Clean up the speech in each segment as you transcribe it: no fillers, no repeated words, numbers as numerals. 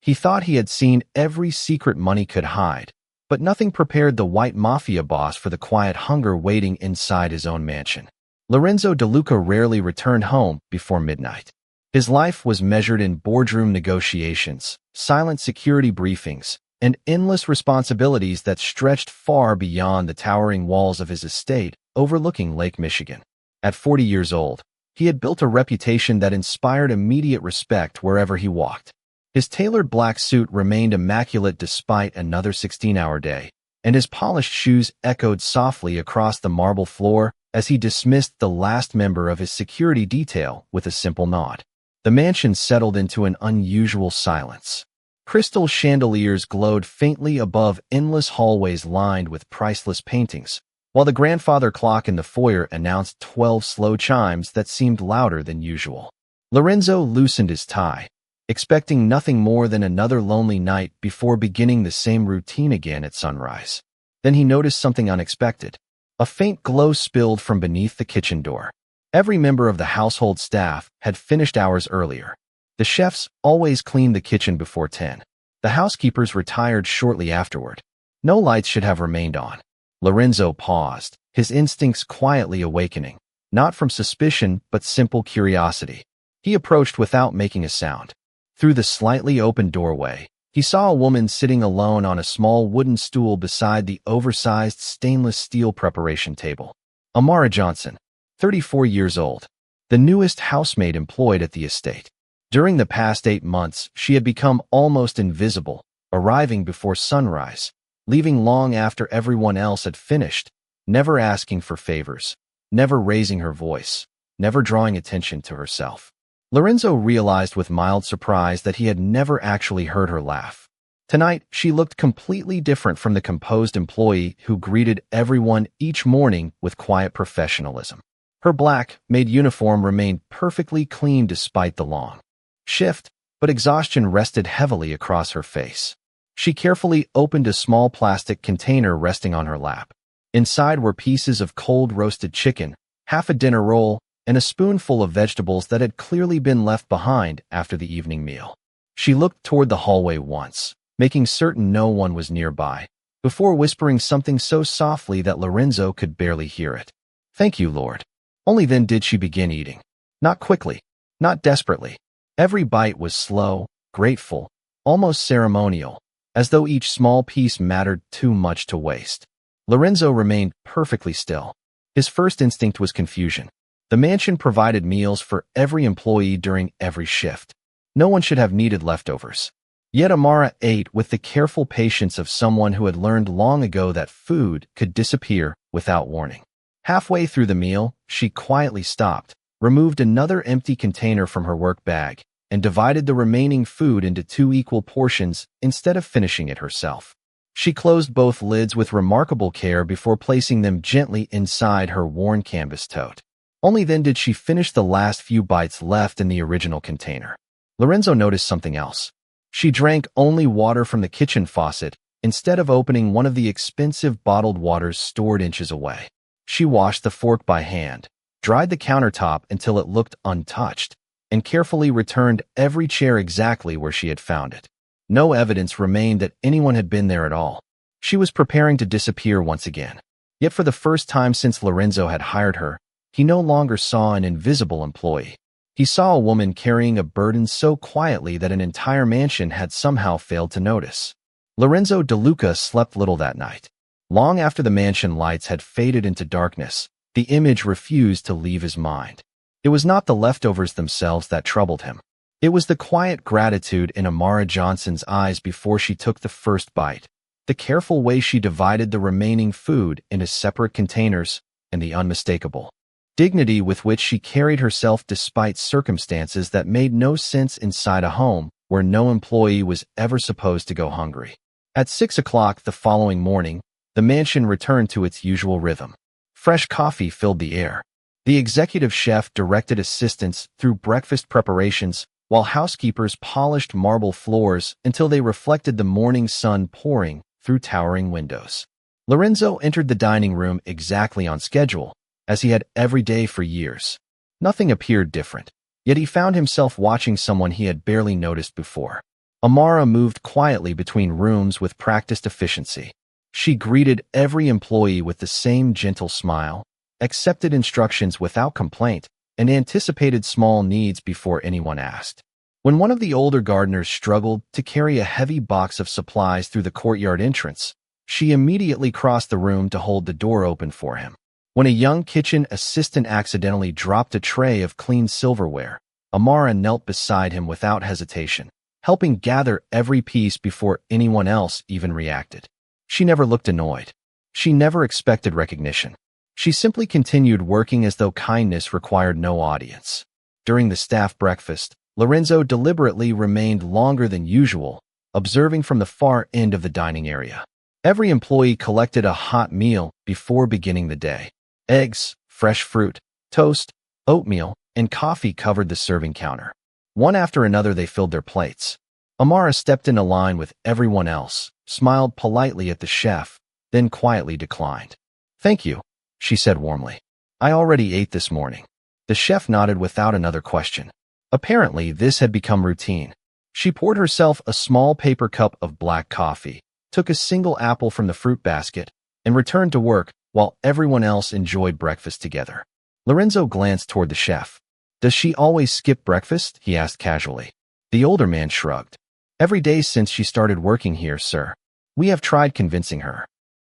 He thought he had seen every secret money could hide, but nothing prepared the White Mafia boss for the quiet hunger waiting inside his own mansion. Lorenzo De Luca rarely returned home before midnight. His life was measured in boardroom negotiations, silent security briefings, and endless responsibilities that stretched far beyond the towering walls of his estate overlooking Lake Michigan. At 40 years old, he had built a reputation that inspired immediate respect wherever he walked. His tailored black suit remained immaculate despite another 16-hour day, and his polished shoes echoed softly across the marble floor as he dismissed the last member of his security detail with a simple nod. The mansion settled into an unusual silence. Crystal chandeliers glowed faintly above endless hallways lined with priceless paintings, while the grandfather clock in the foyer announced 12 slow chimes that seemed louder than usual. Lorenzo loosened his tie, expecting nothing more than another lonely night before beginning the same routine again at sunrise. Then he noticed something unexpected. A faint glow spilled from beneath the kitchen door. Every member of the household staff had finished hours earlier. The chefs always cleaned the kitchen before 10. The housekeepers retired shortly afterward. No lights should have remained on. Lorenzo paused, his instincts quietly awakening, not from suspicion but simple curiosity. He approached without making a sound. Through the slightly open doorway, he saw a woman sitting alone on a small wooden stool beside the oversized stainless steel preparation table. Amara Johnson, 34 years old, the newest housemaid employed at the estate. During the past 8 months, she had become almost invisible, arriving before sunrise, leaving long after everyone else had finished, never asking for favors, never raising her voice, never drawing attention to herself. Lorenzo realized with mild surprise that he had never actually heard her laugh. Tonight, she looked completely different from the composed employee who greeted everyone each morning with quiet professionalism. Her Black Maid uniform remained perfectly clean despite the long shift, but exhaustion rested heavily across her face. She carefully opened a small plastic container resting on her lap. Inside were pieces of cold roasted chicken, half a dinner roll, and a spoonful of vegetables that had clearly been left behind after the evening meal. She looked toward the hallway once, making certain no one was nearby, before whispering something so softly that Lorenzo could barely hear it. "Thank you, Lord." Only then did she begin eating. Not quickly, not desperately. Every bite was slow, grateful, almost ceremonial, as though each small piece mattered too much to waste. Lorenzo remained perfectly still. His first instinct was confusion. The mansion provided meals for every employee during every shift. No one should have needed leftovers. Yet Amara ate with the careful patience of someone who had learned long ago that food could disappear without warning. Halfway through the meal, she quietly stopped, removed another empty container from her work bag, and divided the remaining food into 2 equal portions instead of finishing it herself. She closed both lids with remarkable care before placing them gently inside her worn canvas tote. Only then did she finish the last few bites left in the original container. Lorenzo noticed something else. She drank only water from the kitchen faucet instead of opening one of the expensive bottled waters stored inches away. She washed the fork by hand, dried the countertop until it looked untouched, and carefully returned every chair exactly where she had found it. No evidence remained that anyone had been there at all. She was preparing to disappear once again. Yet for the first time since Lorenzo had hired her, he no longer saw an invisible employee. He saw a woman carrying a burden so quietly that an entire mansion had somehow failed to notice. Lorenzo De Luca slept little that night. Long after the mansion lights had faded into darkness, the image refused to leave his mind. It was not the leftovers themselves that troubled him. It was the quiet gratitude in Amara Johnson's eyes before she took the first bite, the careful way she divided the remaining food into separate containers, and the unmistakable dignity with which she carried herself despite circumstances that made no sense inside a home where no employee was ever supposed to go hungry. At 6 o'clock the following morning, the mansion returned to its usual rhythm. Fresh coffee filled the air. The executive chef directed assistants through breakfast preparations, while housekeepers polished marble floors until they reflected the morning sun pouring through towering windows. Lorenzo entered the dining room exactly on schedule, as he had every day for years. Nothing appeared different, yet he found himself watching someone he had barely noticed before. Amara moved quietly between rooms with practiced efficiency. She greeted every employee with the same gentle smile, accepted instructions without complaint, and anticipated small needs before anyone asked. When one of the older gardeners struggled to carry a heavy box of supplies through the courtyard entrance, she immediately crossed the room to hold the door open for him. When a young kitchen assistant accidentally dropped a tray of clean silverware, Amara knelt beside him without hesitation, helping gather every piece before anyone else even reacted. She never looked annoyed. She never expected recognition. She simply continued working as though kindness required no audience. During the staff breakfast, Lorenzo deliberately remained longer than usual, observing from the far end of the dining area. Every employee collected a hot meal before beginning the day. Eggs, fresh fruit, toast, oatmeal, and coffee covered the serving counter. One after another they filled their plates. Amara stepped into line with everyone else, smiled politely at the chef, then quietly declined. "Thank you," she said warmly. "I already ate this morning." The chef nodded without another question. Apparently, this had become routine. She poured herself a small paper cup of black coffee, took a single apple from the fruit basket, and returned to work while everyone else enjoyed breakfast together. Lorenzo glanced toward the chef. "Does she always skip breakfast?" he asked casually. The older man shrugged. "Every day since she started working here, sir. We have tried convincing her.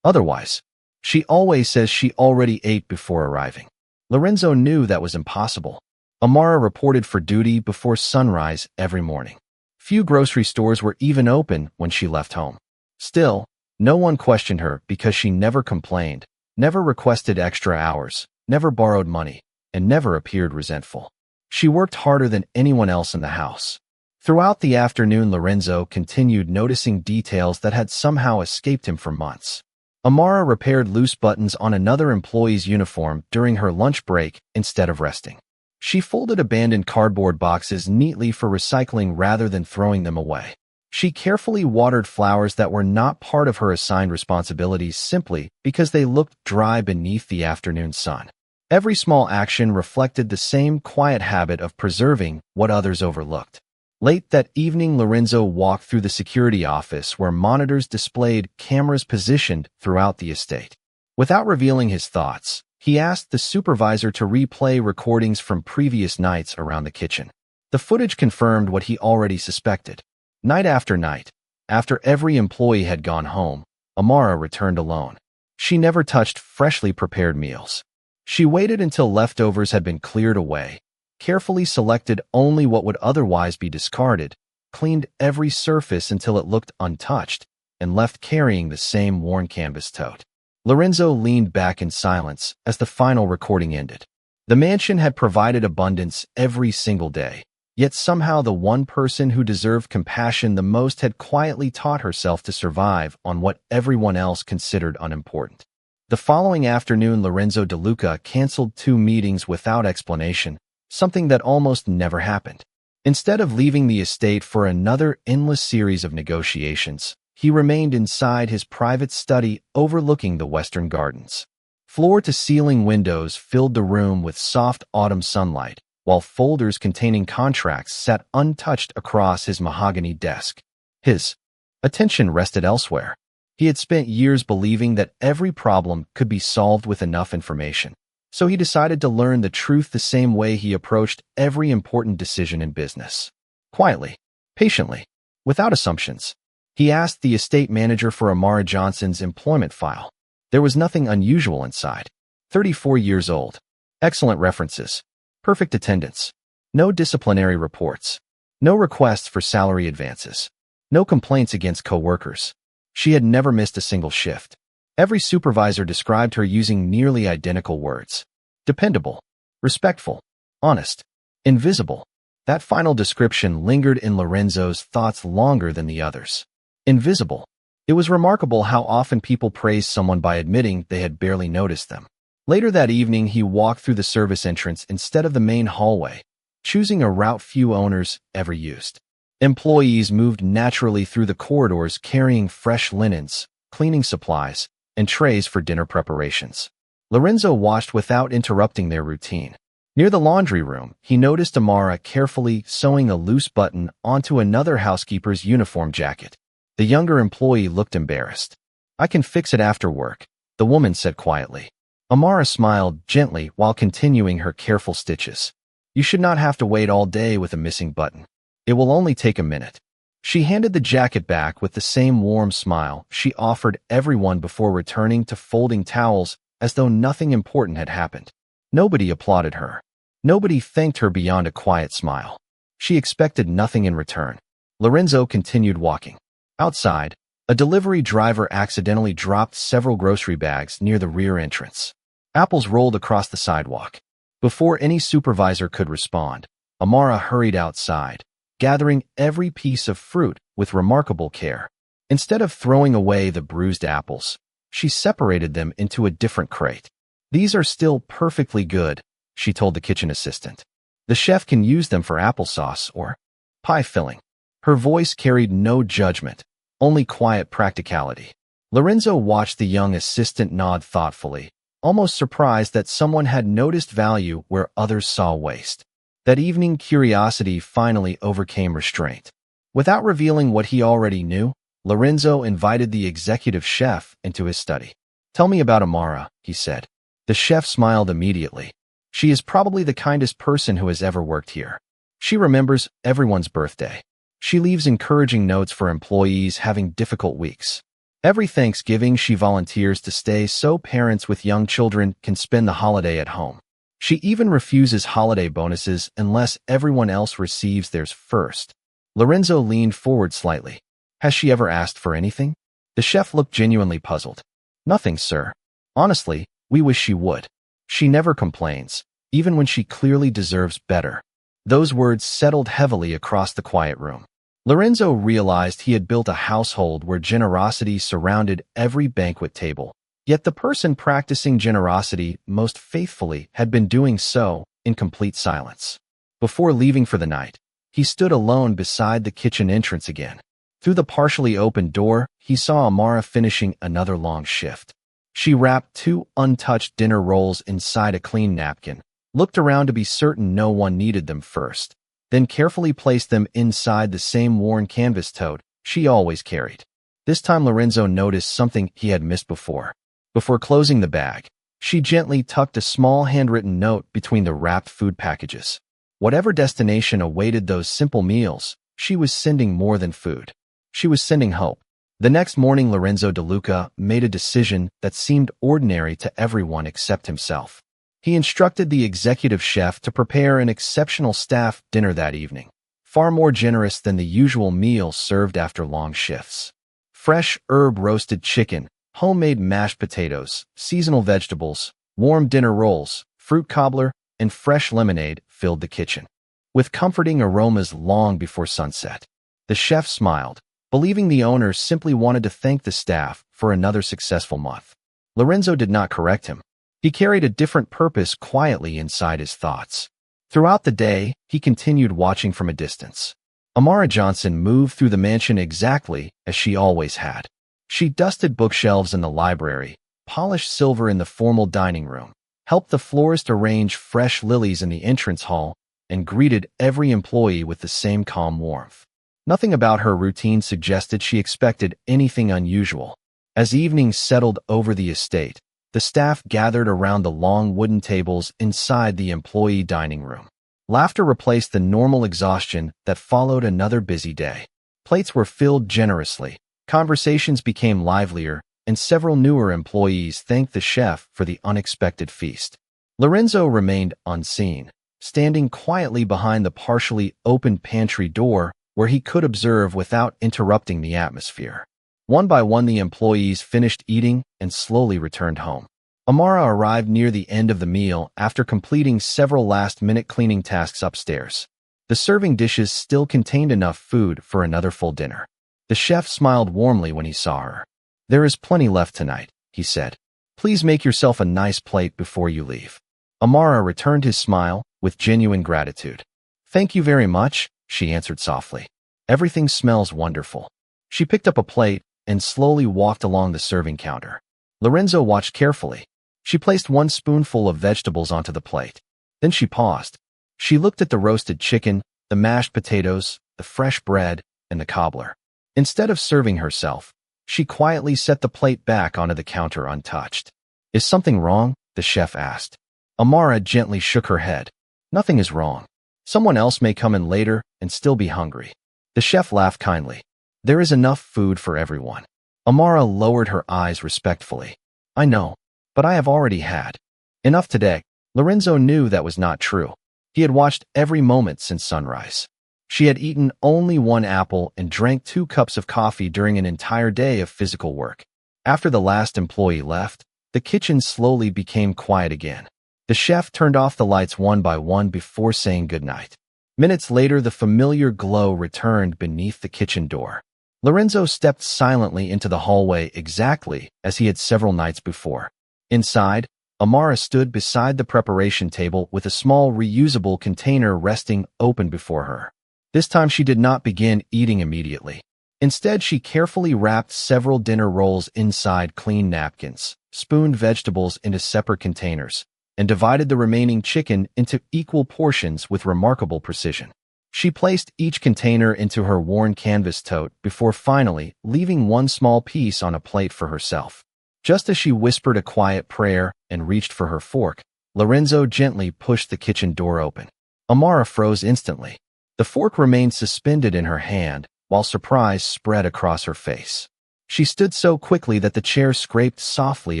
Otherwise, she always says she already ate before arriving." Lorenzo knew that was impossible. Amara reported for duty before sunrise every morning. Few grocery stores were even open when she left home. Still, no one questioned her because she never complained, never requested extra hours, never borrowed money, and never appeared resentful. She worked harder than anyone else in the house. Throughout the afternoon, Lorenzo continued noticing details that had somehow escaped him for months. Amara repaired loose buttons on another employee's uniform during her lunch break instead of resting. She folded abandoned cardboard boxes neatly for recycling rather than throwing them away. She carefully watered flowers that were not part of her assigned responsibilities simply because they looked dry beneath the afternoon sun. Every small action reflected the same quiet habit of preserving what others overlooked. Late that evening, Lorenzo walked through the security office where monitors displayed cameras positioned throughout the estate. Without revealing his thoughts, he asked the supervisor to replay recordings from previous nights around the kitchen. The footage confirmed what he already suspected. Night after night, after every employee had gone home, Amara returned alone. She never touched freshly prepared meals. She waited until leftovers had been cleared away, carefully selected only what would otherwise be discarded, cleaned every surface until it looked untouched, and left carrying the same worn canvas tote. Lorenzo leaned back in silence as the final recording ended. The mansion had provided abundance every single day, yet somehow the one person who deserved compassion the most had quietly taught herself to survive on what everyone else considered unimportant. The following afternoon, Lorenzo DeLuca canceled 2 meetings without explanation, something that almost never happened. Instead of leaving the estate for another endless series of negotiations, he remained inside his private study overlooking the western gardens. Floor-to-ceiling windows filled the room with soft autumn sunlight, while folders containing contracts sat untouched across his mahogany desk. His attention rested elsewhere. He had spent years believing that every problem could be solved with enough information, so he decided to learn the truth the same way he approached every important decision in business. Quietly, patiently, without assumptions. He asked the estate manager for Amara Johnson's employment file. There was nothing unusual inside. 34 years old. Excellent references. Perfect attendance. No disciplinary reports. No requests for salary advances. No complaints against coworkers. She had never missed a single shift. Every supervisor described her using nearly identical words. Dependable. Respectful. Honest. Invisible. That final description lingered in Lorenzo's thoughts longer than the others. Invisible. It was remarkable how often people praised someone by admitting they had barely noticed them. Later that evening, he walked through the service entrance instead of the main hallway, choosing a route few owners ever used. Employees moved naturally through the corridors carrying fresh linens, cleaning supplies, and trays for dinner preparations. Lorenzo watched without interrupting their routine. Near the laundry room, he noticed Amara carefully sewing a loose button onto another housekeeper's uniform jacket. The younger employee looked embarrassed. "I can fix it after work," the woman said quietly. Amara smiled gently while continuing her careful stitches. "You should not have to wait all day with a missing button. It will only take a minute." She handed the jacket back with the same warm smile she offered everyone before returning to folding towels as though nothing important had happened. Nobody applauded her. Nobody thanked her beyond a quiet smile. She expected nothing in return. Lorenzo continued walking. Outside, a delivery driver accidentally dropped several grocery bags near the rear entrance. Apples rolled across the sidewalk. Before any supervisor could respond, Amara hurried outside, gathering every piece of fruit with remarkable care. Instead of throwing away the bruised apples, she separated them into a different crate. "These are still perfectly good," she told the kitchen assistant. "The chef can use them for applesauce or pie filling." Her voice carried no judgment, only quiet practicality. Lorenzo watched the young assistant nod thoughtfully, almost surprised that someone had noticed value where others saw waste. That evening, curiosity finally overcame restraint. Without revealing what he already knew, Lorenzo invited the executive chef into his study. "Tell me about Amara," he said. The chef smiled immediately. "She is probably the kindest person who has ever worked here. She remembers everyone's birthday. She leaves encouraging notes for employees having difficult weeks. Every Thanksgiving, she volunteers to stay so parents with young children can spend the holiday at home. She even refuses holiday bonuses unless everyone else receives theirs first." Lorenzo leaned forward slightly. "Has she ever asked for anything?" The chef looked genuinely puzzled. "Nothing, sir. Honestly, we wish she would. She never complains, even when she clearly deserves better." Those words settled heavily across the quiet room. Lorenzo realized he had built a household where generosity surrounded every banquet table. Yet the person practicing generosity most faithfully had been doing so in complete silence. Before leaving for the night, he stood alone beside the kitchen entrance again. Through the partially opened door, he saw Amara finishing another long shift. She wrapped 2 untouched dinner rolls inside a clean napkin, looked around to be certain no one needed them first, then carefully placed them inside the same worn canvas tote she always carried. This time Lorenzo noticed something he had missed before. Before closing the bag, she gently tucked a small handwritten note between the wrapped food packages. Whatever destination awaited those simple meals, she was sending more than food. She was sending hope. The next morning, Lorenzo De Luca made a decision that seemed ordinary to everyone except himself. He instructed the executive chef to prepare an exceptional staff dinner that evening, far more generous than the usual meals served after long shifts. Fresh herb-roasted chicken, homemade mashed potatoes, seasonal vegetables, warm dinner rolls, fruit cobbler, and fresh lemonade filled the kitchen, with comforting aromas long before sunset. The chef smiled, believing the owner simply wanted to thank the staff for another successful month. Lorenzo did not correct him. He carried a different purpose quietly inside his thoughts. Throughout the day, he continued watching from a distance. Amara Johnson moved through the mansion exactly as she always had. She dusted bookshelves in the library, polished silver in the formal dining room, helped the florist arrange fresh lilies in the entrance hall, and greeted every employee with the same calm warmth. Nothing about her routine suggested she expected anything unusual. As evening settled over the estate, the staff gathered around the long wooden tables inside the employee dining room. Laughter replaced the normal exhaustion that followed another busy day. Plates were filled generously, conversations became livelier, and several newer employees thanked the chef for the unexpected feast. Lorenzo remained unseen, standing quietly behind the partially opened pantry door where he could observe without interrupting the atmosphere. One by one, the employees finished eating and slowly returned home. Amara arrived near the end of the meal after completing several last-minute cleaning tasks upstairs. The serving dishes still contained enough food for another full dinner. The chef smiled warmly when he saw her. "There is plenty left tonight," he said. "Please make yourself a nice plate before you leave." Amara returned his smile with genuine gratitude. "Thank you very much," she answered softly. "Everything smells wonderful." She picked up a plate and slowly walked along the serving counter. Lorenzo watched carefully. She placed 1 spoonful of vegetables onto the plate. Then she paused. She looked at the roasted chicken, the mashed potatoes, the fresh bread, and the cobbler. Instead of serving herself, she quietly set the plate back onto the counter untouched. "Is something wrong?" the chef asked. Amara gently shook her head. "Nothing is wrong. Someone else may come in later and still be hungry." The chef laughed kindly. "There is enough food for everyone." Amara lowered her eyes respectfully. "I know, but I have already had enough today." Lorenzo knew that was not true. He had watched every moment since sunrise. She had eaten only one apple and drank 2 cups of coffee during an entire day of physical work. After the last employee left, the kitchen slowly became quiet again. The chef turned off the lights one by one before saying goodnight. Minutes later, the familiar glow returned beneath the kitchen door. Lorenzo stepped silently into the hallway exactly as he had several nights before. Inside, Amara stood beside the preparation table with a small reusable container resting open before her. This time she did not begin eating immediately. Instead, she carefully wrapped several dinner rolls inside clean napkins, spooned vegetables into separate containers, and divided the remaining chicken into equal portions with remarkable precision. She placed each container into her worn canvas tote before finally leaving one small piece on a plate for herself. Just as she whispered a quiet prayer and reached for her fork, Lorenzo gently pushed the kitchen door open. Amara froze instantly. The fork remained suspended in her hand, while surprise spread across her face. She stood so quickly that the chair scraped softly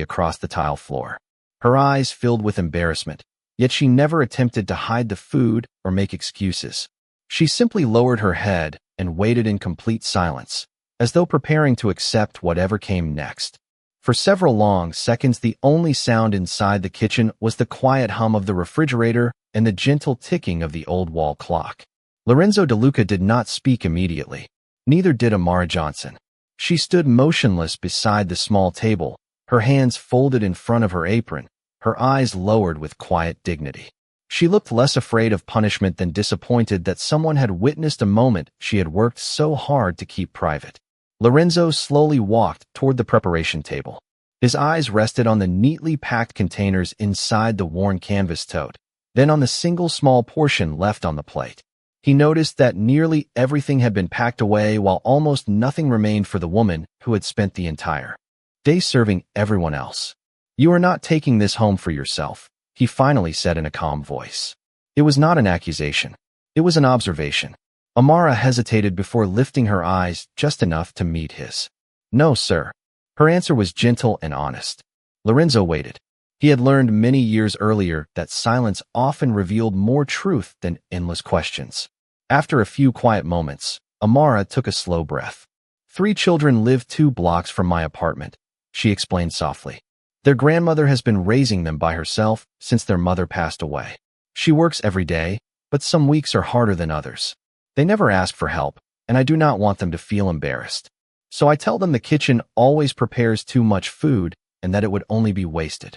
across the tile floor. Her eyes filled with embarrassment, yet she never attempted to hide the food or make excuses. She simply lowered her head and waited in complete silence, as though preparing to accept whatever came next. For several long seconds, the only sound inside the kitchen was the quiet hum of the refrigerator and the gentle ticking of the old wall clock. Lorenzo DeLuca did not speak immediately. Neither did Amara Johnson. She stood motionless beside the small table, her hands folded in front of her apron, her eyes lowered with quiet dignity. She looked less afraid of punishment than disappointed that someone had witnessed a moment she had worked so hard to keep private. Lorenzo slowly walked toward the preparation table. His eyes rested on the neatly packed containers inside the worn canvas tote, then on the single small portion left on the plate. He noticed that nearly everything had been packed away while almost nothing remained for the woman who had spent the entire day serving everyone else. "You are not taking this home for yourself," he finally said in a calm voice. It was not an accusation. It was an observation. Amara hesitated before lifting her eyes just enough to meet his. "No, sir." Her answer was gentle and honest. Lorenzo waited. He had learned many years earlier that silence often revealed more truth than endless questions. After a few quiet moments, Amara took a slow breath. "3 children live 2 blocks from my apartment," she explained softly. "Their grandmother has been raising them by herself since their mother passed away. She works every day, but some weeks are harder than others. They never ask for help, and I do not want them to feel embarrassed. So I tell them the kitchen always prepares too much food and that it would only be wasted."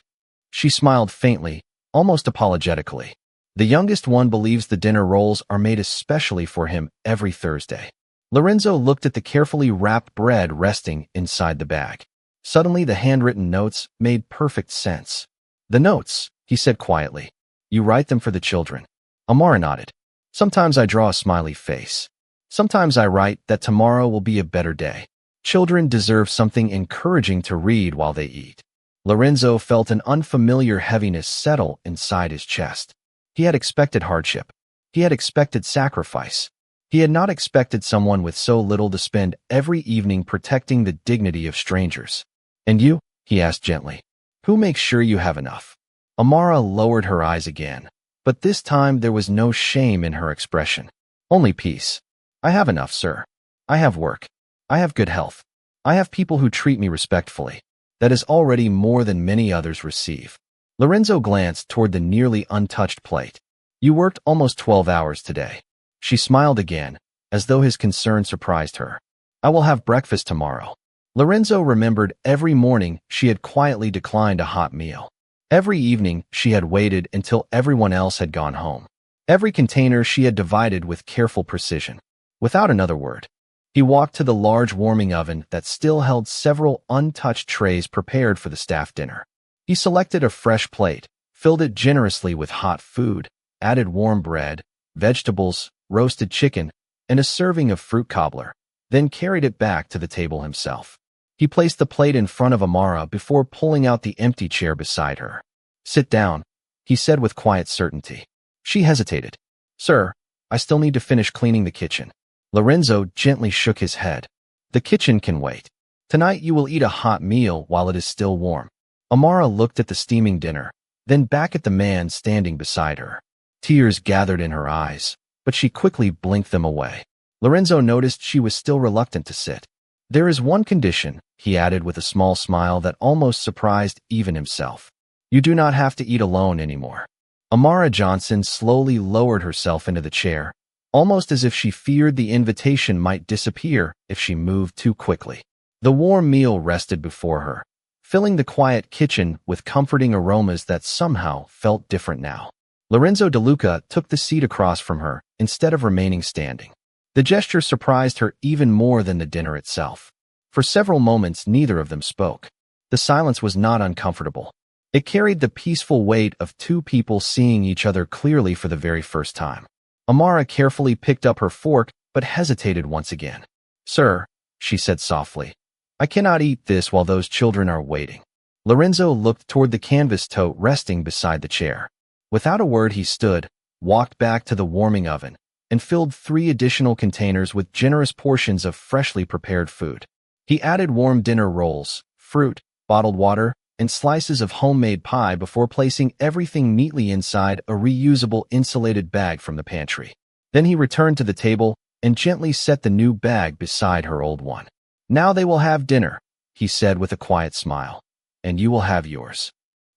She smiled faintly, almost apologetically. The youngest one believes the dinner rolls are made especially for him every Thursday. Lorenzo looked at the carefully wrapped bread resting inside the bag. Suddenly, the handwritten notes made perfect sense. "The notes," he said quietly. "You write them for the children?" Amara nodded. "Sometimes I draw a smiley face. Sometimes I write that tomorrow will be a better day. Children deserve something encouraging to read while they eat." Lorenzo felt an unfamiliar heaviness settle inside his chest. He had expected hardship. He had expected sacrifice. He had not expected someone with so little to spend every evening protecting the dignity of strangers. "And you?" he asked gently. "Who makes sure you have enough?" Amara lowered her eyes again, but this time there was no shame in her expression. Only peace. "I have enough, sir. I have work. I have good health. I have people who treat me respectfully. That is already more than many others receive." Lorenzo glanced toward the nearly untouched plate. "You worked almost 12 hours today." She smiled again, as though his concern surprised her. "I will have breakfast tomorrow." Lorenzo remembered every morning she had quietly declined a hot meal. Every evening she had waited until everyone else had gone home. Every container she had divided with careful precision. Without another word, he walked to the large warming oven that still held several untouched trays prepared for the staff dinner. He selected a fresh plate, filled it generously with hot food, added warm bread, vegetables, roasted chicken, and a serving of fruit cobbler, then carried it back to the table himself. He placed the plate in front of Amara before pulling out the empty chair beside her. "Sit down," he said with quiet certainty. She hesitated. "Sir, I still need to finish cleaning the kitchen." Lorenzo gently shook his head. "The kitchen can wait. Tonight you will eat a hot meal while it is still warm." Amara looked at the steaming dinner, then back at the man standing beside her. Tears gathered in her eyes, but she quickly blinked them away. Lorenzo noticed she was still reluctant to sit. "There is one condition," he added with a small smile that almost surprised even himself. "You do not have to eat alone anymore." Amara Johnson slowly lowered herself into the chair, almost as if she feared the invitation might disappear if she moved too quickly. The warm meal rested before her, filling the quiet kitchen with comforting aromas that somehow felt different now. Lorenzo DeLuca took the seat across from her instead of remaining standing. The gesture surprised her even more than the dinner itself. For several moments, neither of them spoke. The silence was not uncomfortable. It carried the peaceful weight of two people seeing each other clearly for the very first time. Amara carefully picked up her fork but hesitated once again. "Sir," she said softly, "I cannot eat this while those children are waiting." Lorenzo looked toward the canvas tote resting beside the chair. Without a word, he stood, walked back to the warming oven, and filled 3 additional containers with generous portions of freshly prepared food. He added warm dinner rolls, fruit, bottled water, and slices of homemade pie before placing everything neatly inside a reusable insulated bag from the pantry. Then he returned to the table and gently set the new bag beside her old one. "Now they will have dinner," he said with a quiet smile, "and you will have yours."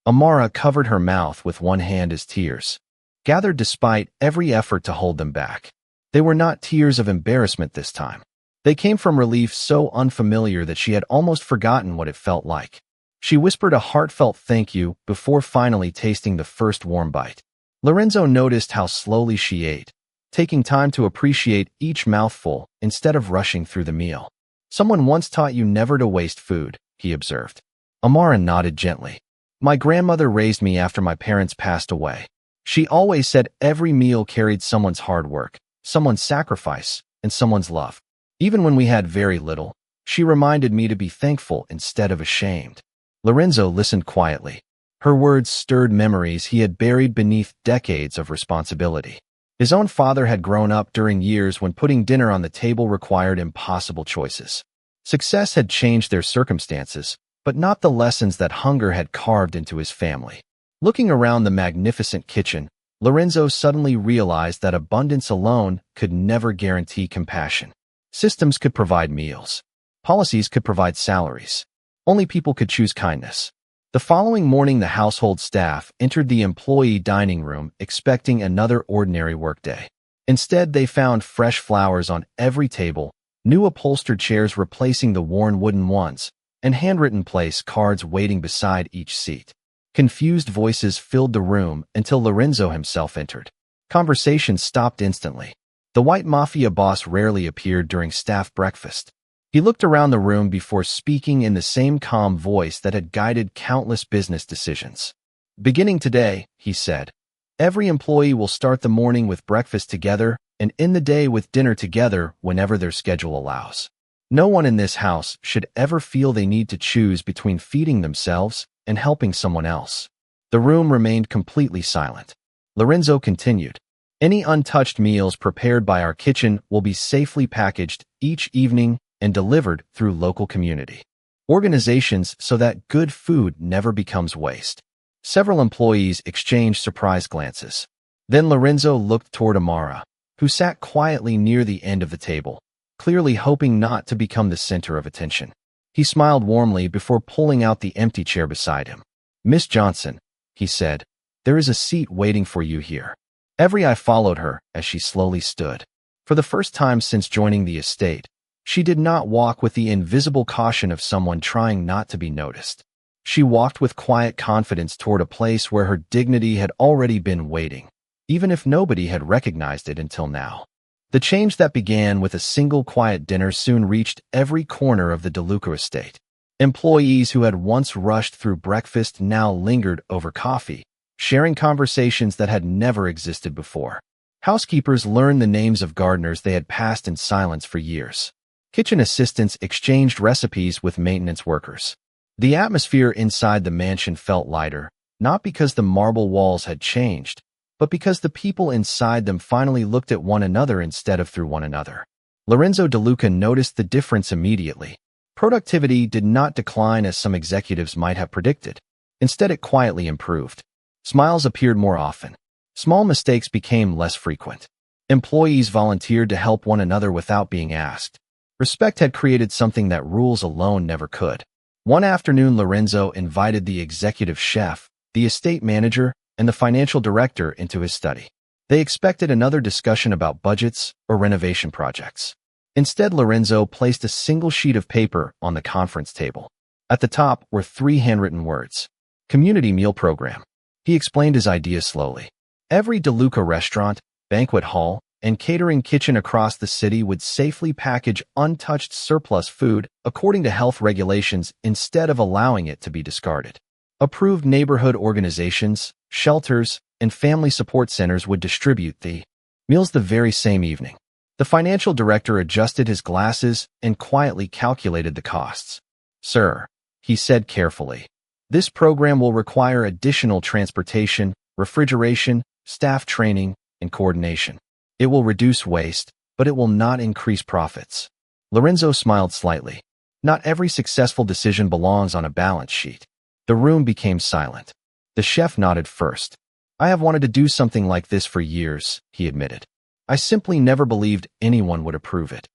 Amara covered her mouth with one hand as tears gathered despite every effort to hold them back. They were not tears of embarrassment this time. They came from relief so unfamiliar that she had almost forgotten what it felt like. She whispered a heartfelt thank you before finally tasting the first warm bite. Lorenzo noticed how slowly she ate, taking time to appreciate each mouthful instead of rushing through the meal. "Someone once taught you never to waste food," he observed. Amara nodded gently. "My grandmother raised me after my parents passed away. She always said every meal carried someone's hard work, someone's sacrifice, and someone's love. Even when we had very little, she reminded me to be thankful instead of ashamed." Lorenzo listened quietly. Her words stirred memories he had buried beneath decades of responsibility. His own father had grown up during years when putting dinner on the table required impossible choices. Success had changed their circumstances, but not the lessons that hunger had carved into his family. Looking around the magnificent kitchen, Lorenzo suddenly realized that abundance alone could never guarantee compassion. Systems could provide meals. Policies could provide salaries. Only people could choose kindness. The following morning, the household staff entered the employee dining room expecting another ordinary workday. Instead, they found fresh flowers on every table, new upholstered chairs replacing the worn wooden ones, and handwritten place cards waiting beside each seat. Confused voices filled the room until Lorenzo himself entered. Conversation stopped instantly. The White Mafia Boss rarely appeared during staff breakfast. He looked around the room before speaking in the same calm voice that had guided countless business decisions. "Beginning today," he said, "every employee will start the morning with breakfast together and end the day with dinner together whenever their schedule allows. No one in this house should ever feel they need to choose between feeding themselves and helping someone else." The room remained completely silent. Lorenzo continued, "Any untouched meals prepared by our kitchen will be safely packaged each evening and delivered through local community organizations so that good food never becomes waste." Several employees exchanged surprised glances. Then Lorenzo looked toward Amara, who sat quietly near the end of the table, clearly hoping not to become the center of attention. He smiled warmly before pulling out the empty chair beside him. "Miss Johnson," he said, "there is a seat waiting for you here." Every eye followed her as she slowly stood. For the first time since joining the estate, she did not walk with the invisible caution of someone trying not to be noticed. She walked with quiet confidence toward a place where her dignity had already been waiting, even if nobody had recognized it until now. The change that began with a single quiet dinner soon reached every corner of the DeLuca estate. Employees who had once rushed through breakfast now lingered over coffee, sharing conversations that had never existed before. Housekeepers learned the names of gardeners they had passed in silence for years. Kitchen assistants exchanged recipes with maintenance workers. The atmosphere inside the mansion felt lighter, not because the marble walls had changed, but because the people inside them finally looked at one another instead of through one another. Lorenzo DeLuca noticed the difference immediately. Productivity did not decline as some executives might have predicted. Instead, it quietly improved. Smiles appeared more often. Small mistakes became less frequent. Employees volunteered to help one another without being asked. Respect had created something that rules alone never could. One afternoon, Lorenzo invited the executive chef, the estate manager, and the financial director into his study. They expected another discussion about budgets or renovation projects. Instead, Lorenzo placed a single sheet of paper on the conference table. At the top were 3 handwritten words: Community Meal Program. He explained his idea slowly. Every DeLuca restaurant, banquet hall, and catering kitchen across the city would safely package untouched surplus food according to health regulations instead of allowing it to be discarded. Approved neighborhood organizations, shelters, and family support centers would distribute the meals the very same evening. The financial director adjusted his glasses and quietly calculated the costs. "Sir," he said carefully, "this program will require additional transportation, refrigeration, staff training, and coordination. It will reduce waste, but it will not increase profits." Lorenzo smiled slightly. Not every successful decision belongs on a balance sheet. The room became silent. The chef nodded first. "I have wanted to do something like this for years," he admitted. "I simply never believed anyone would approve it."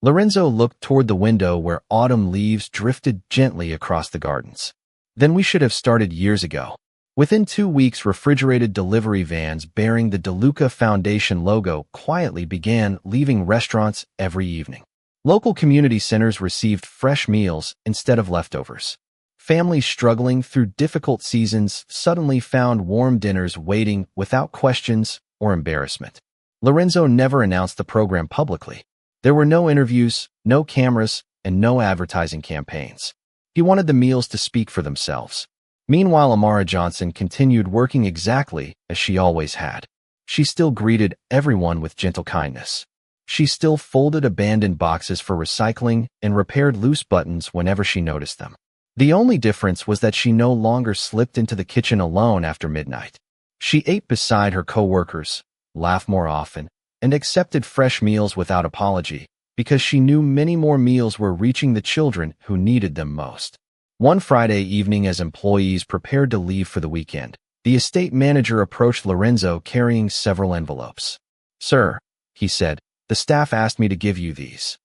Lorenzo looked toward the window where autumn leaves drifted gently across the gardens. "Then we should have started years ago." Within 2 weeks, refrigerated delivery vans bearing the DeLuca Foundation logo quietly began leaving restaurants every evening. Local community centers received fresh meals instead of leftovers. Families struggling through difficult seasons suddenly found warm dinners waiting without questions or embarrassment. Lorenzo never announced the program publicly. There were no interviews, no cameras, and no advertising campaigns. He wanted the meals to speak for themselves. Meanwhile, Amara Johnson continued working exactly as she always had. She still greeted everyone with gentle kindness. She still folded abandoned boxes for recycling and repaired loose buttons whenever she noticed them. The only difference was that she no longer slipped into the kitchen alone after midnight. She ate beside her co-workers, laughed more often, and accepted fresh meals without apology, because she knew many more meals were reaching the children who needed them most. One Friday evening, as employees prepared to leave for the weekend, the estate manager approached Lorenzo carrying several envelopes. "Sir," he said, "the staff asked me to give you these."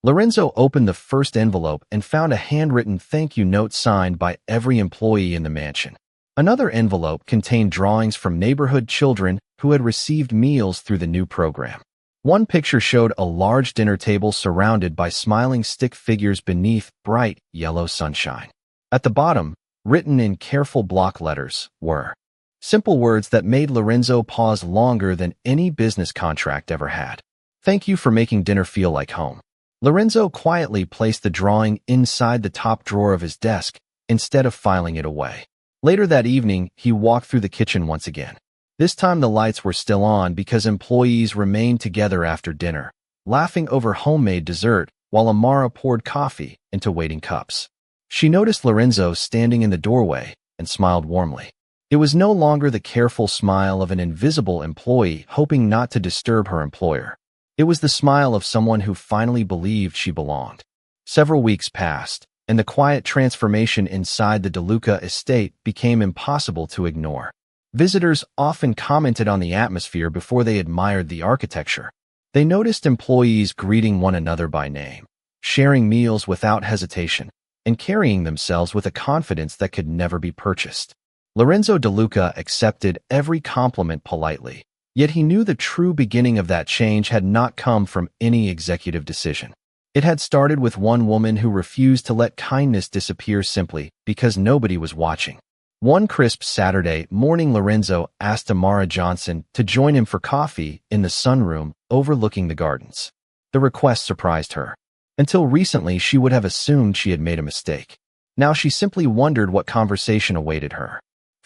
Lorenzo opened the first envelope and found a handwritten thank you note signed by every employee in the mansion. Another envelope contained drawings from neighborhood children who had received meals through the new program. One picture showed a large dinner table surrounded by smiling stick figures beneath bright yellow sunshine. At the bottom, written in careful block letters, were simple words that made Lorenzo pause longer than any business contract ever had. "Thank you for making dinner feel like home." Lorenzo quietly placed the drawing inside the top drawer of his desk instead of filing it away. Later that evening, he walked through the kitchen once again. This time the lights were still on because employees remained together after dinner, laughing over homemade dessert while Amara poured coffee into waiting cups. She noticed Lorenzo standing in the doorway and smiled warmly. It was no longer the careful smile of an invisible employee hoping not to disturb her employer. It was the smile of someone who finally believed she belonged. Several weeks passed, and the quiet transformation inside the DeLuca estate became impossible to ignore. Visitors often commented on the atmosphere before they admired the architecture. They noticed employees greeting one another by name, sharing meals without hesitation, and carrying themselves with a confidence that could never be purchased. Lorenzo DeLuca accepted every compliment politely, yet he knew the true beginning of that change had not come from any executive decision. It had started with one woman who refused to let kindness disappear simply because nobody was watching. One crisp Saturday morning, Lorenzo asked Amara Johnson to join him for coffee in the sunroom overlooking the gardens. The request surprised her. Until recently, she would have assumed she had made a mistake. Now she simply wondered what conversation awaited her.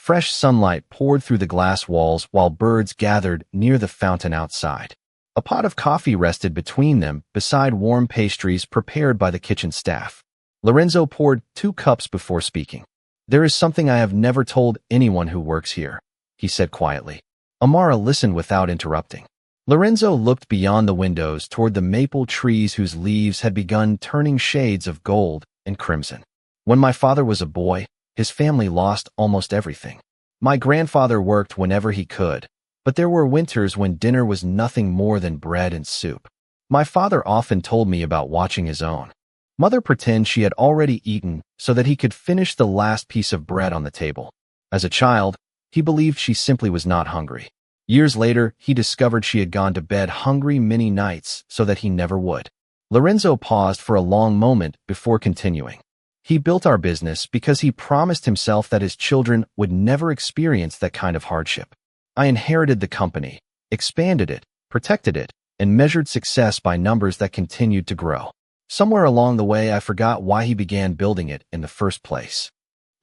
Fresh sunlight poured through the glass walls while birds gathered near the fountain outside. A pot of coffee rested between them, beside warm pastries prepared by the kitchen staff. Lorenzo poured 2 cups before speaking. "There is something I have never told anyone who works here," he said quietly. Amara listened without interrupting. Lorenzo looked beyond the windows toward the maple trees whose leaves had begun turning shades of gold and crimson. "When my father was a boy, his family lost almost everything. My grandfather worked whenever he could, but there were winters when dinner was nothing more than bread and soup. My father often told me about watching his own mother pretend she had already eaten so that he could finish the last piece of bread on the table. As a child, he believed she simply was not hungry. Years later, he discovered she had gone to bed hungry many nights so that he never would." Lorenzo paused for a long moment before continuing. "He built our business because he promised himself that his children would never experience that kind of hardship. I inherited the company, expanded it, protected it, and measured success by numbers that continued to grow. Somewhere along the way, I forgot why he began building it in the first place."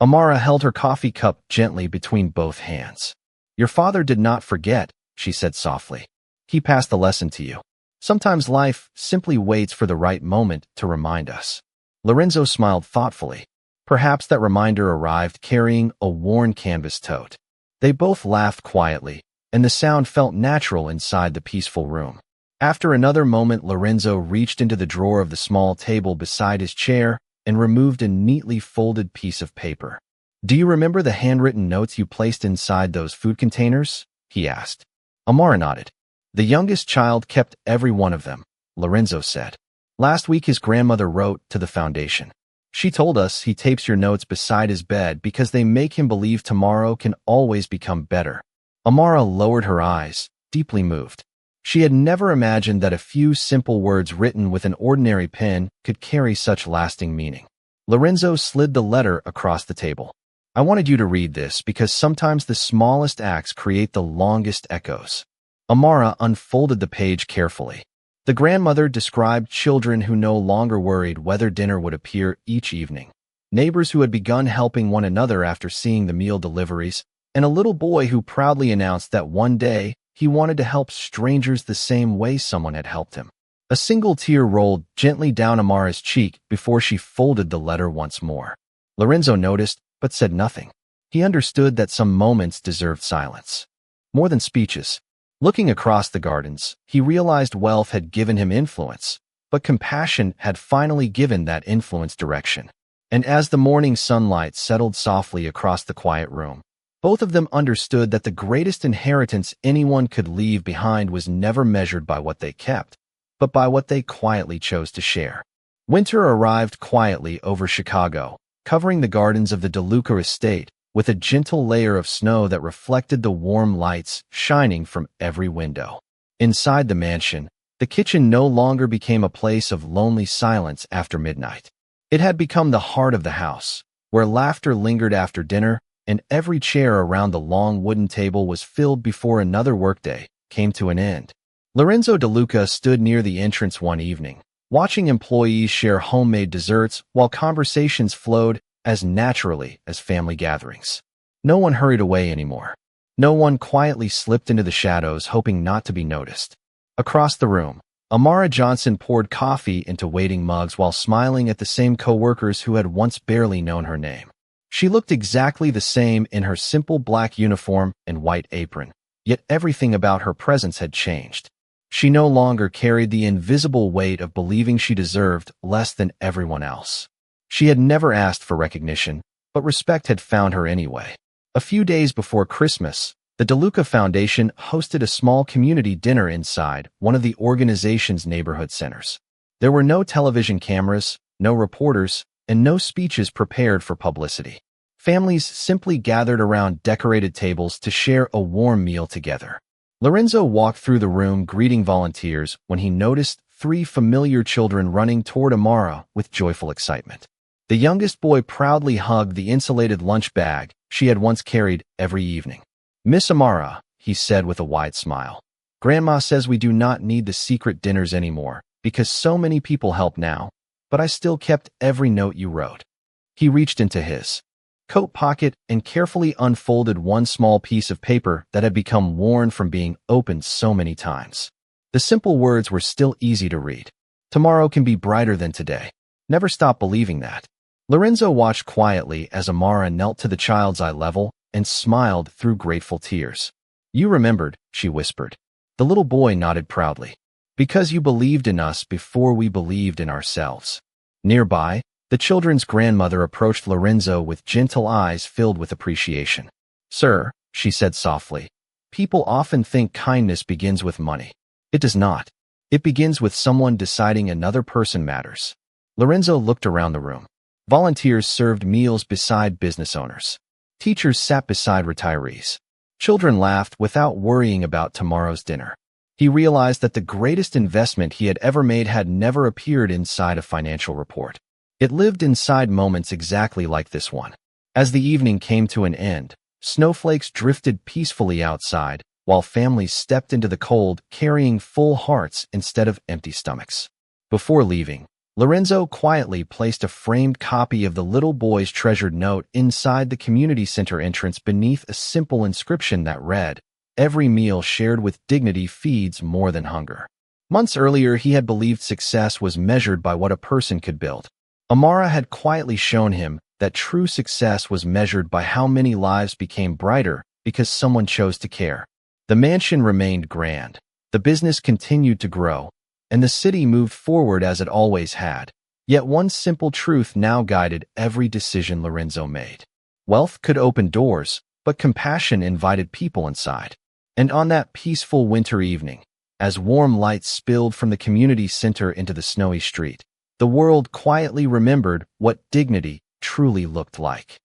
Amara held her coffee cup gently between both hands. "Your father did not forget," she said softly. "He passed the lesson to you. Sometimes life simply waits for the right moment to remind us." Lorenzo smiled thoughtfully. Perhaps that reminder arrived carrying a worn canvas tote. They both laughed quietly, and the sound felt natural inside the peaceful room. After another moment, Lorenzo reached into the drawer of the small table beside his chair and removed a neatly folded piece of paper. "Do you remember the handwritten notes you placed inside those food containers?" he asked. Amara nodded. "The youngest child kept every one of them," Lorenzo said. "Last week his grandmother wrote to the foundation. She told us he tapes your notes beside his bed because they make him believe tomorrow can always become better." Amara lowered her eyes, deeply moved. She had never imagined that a few simple words written with an ordinary pen could carry such lasting meaning. Lorenzo slid the letter across the table. "I wanted you to read this because sometimes the smallest acts create the longest echoes." Amara unfolded the page carefully. The grandmother described children who no longer worried whether dinner would appear each evening, neighbors who had begun helping one another after seeing the meal deliveries, and a little boy who proudly announced that one day he wanted to help strangers the same way someone had helped him. A single tear rolled gently down Amara's cheek before she folded the letter once more. Lorenzo noticed, but said nothing. He understood that some moments deserved silence, more than speeches. Looking across the gardens, he realized wealth had given him influence, but compassion had finally given that influence direction. And as the morning sunlight settled softly across the quiet room, both of them understood that the greatest inheritance anyone could leave behind was never measured by what they kept, but by what they quietly chose to share. Winter arrived quietly over Chicago, covering the gardens of the DeLuca estate with a gentle layer of snow that reflected the warm lights shining from every window. Inside the mansion, the kitchen no longer became a place of lonely silence after midnight. It had become the heart of the house, where laughter lingered after dinner, and every chair around the long wooden table was filled before another workday came to an end. Lorenzo DeLuca stood near the entrance one evening, watching employees share homemade desserts while conversations flowed as naturally as family gatherings. No one hurried away anymore. No one quietly slipped into the shadows hoping not to be noticed. Across the room, Amara Johnson poured coffee into waiting mugs while smiling at the same coworkers who had once barely known her name. She looked exactly the same in her simple black uniform and white apron, yet everything about her presence had changed. She no longer carried the invisible weight of believing she deserved less than everyone else. She had never asked for recognition, but respect had found her anyway. A few days before Christmas, the DeLuca Foundation hosted a small community dinner inside one of the organization's neighborhood centers. There were no television cameras, no reporters, and no speeches prepared for publicity. Families simply gathered around decorated tables to share a warm meal together. Lorenzo walked through the room greeting volunteers when he noticed 3 familiar children running toward Amara with joyful excitement. The youngest boy proudly hugged the insulated lunch bag she had once carried every evening. "Miss Amara," he said with a wide smile, "Grandma says we do not need the secret dinners anymore because so many people help now, but I still kept every note you wrote." He reached into his coat pocket and carefully unfolded one small piece of paper that had become worn from being opened so many times. The simple words were still easy to read. Tomorrow can be brighter than today. Never stop believing that. Lorenzo watched quietly as Amara knelt to the child's eye level and smiled through grateful tears. You remembered, she whispered. The little boy nodded proudly. Because you believed in us before we believed in ourselves. Nearby, the children's grandmother approached Lorenzo with gentle eyes filled with appreciation. Sir, she said softly, people often think kindness begins with money. It does not. It begins with someone deciding another person matters. Lorenzo looked around the room. Volunteers served meals beside business owners. Teachers sat beside retirees. Children laughed without worrying about tomorrow's dinner. He realized that the greatest investment he had ever made had never appeared inside a financial report. It lived inside moments exactly like this one. As the evening came to an end, snowflakes drifted peacefully outside, while families stepped into the cold carrying full hearts instead of empty stomachs. Before leaving, Lorenzo quietly placed a framed copy of the little boy's treasured note inside the community center entrance beneath a simple inscription that read, "Every meal shared with dignity feeds more than hunger." Months earlier, he had believed success was measured by what a person could build. Amara had quietly shown him that true success was measured by how many lives became brighter because someone chose to care. The mansion remained grand, the business continued to grow, and the city moved forward as it always had. Yet one simple truth now guided every decision Lorenzo made. Wealth could open doors, but compassion invited people inside. And on that peaceful winter evening, as warm lights spilled from the community center into the snowy street, the world quietly remembered what dignity truly looked like.